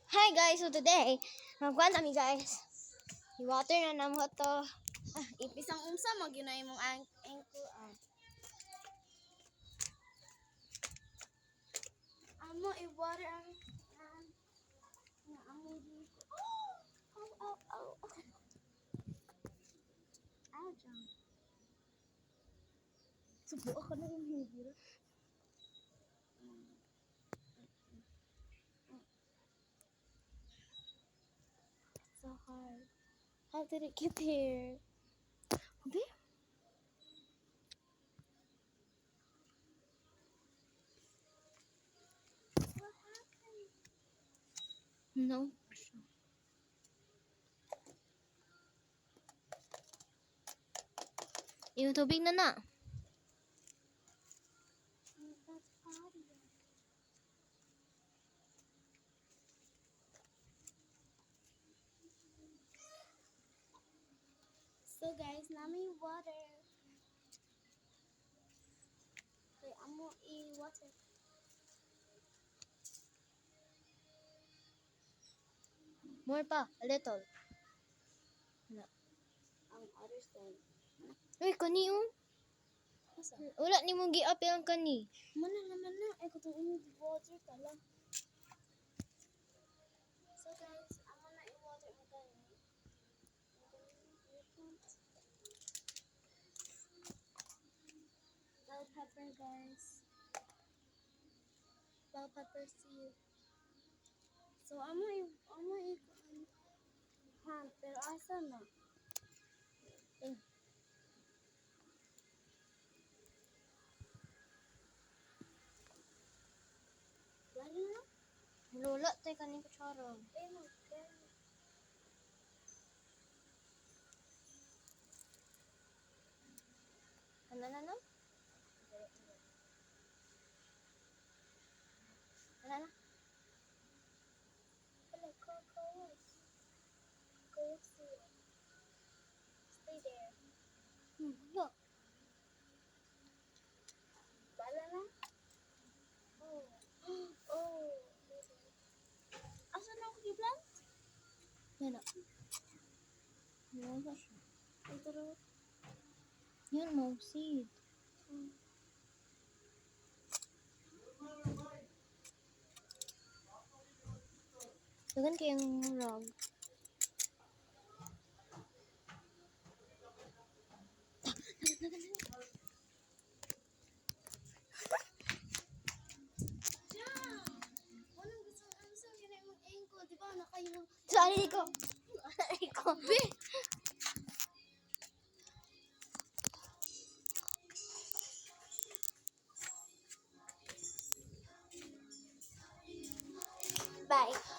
Hi guys, so today, magkuhan kami guys. I-water na namo to. Bisang unsa magyunay mong ankle amo i-water ang dito. Oh. Jam. Subo ako na yung hibir. So hard. How did it get here? Hindi. What happened? No. Yung tubig na na. That's audio. So guys, nami water. Okay, amo i-water. More pa, a little. Ang other side. Uy, kani yung. Asa? Wala ni mong gi-apil ang kani. Mana naman na. Ay, kutong water pala. So guys, amo na i-water ang gani. Bell pepper guys. Bell pepper seed. So amo pero asa na? Wala na? Lula tayo kani kutsara. Ano na no? Ano na? Hello, Go see. Stay there. Look. Wala na? Oh. Asa na ako i-plant? Yan na. Yan na siya. Ito ro. Yan mo, seed. Dagan kayong rog. Anong gusto ginay mong ankle? Di ba nakayo? Sorry ko. Sorry ko. Bye.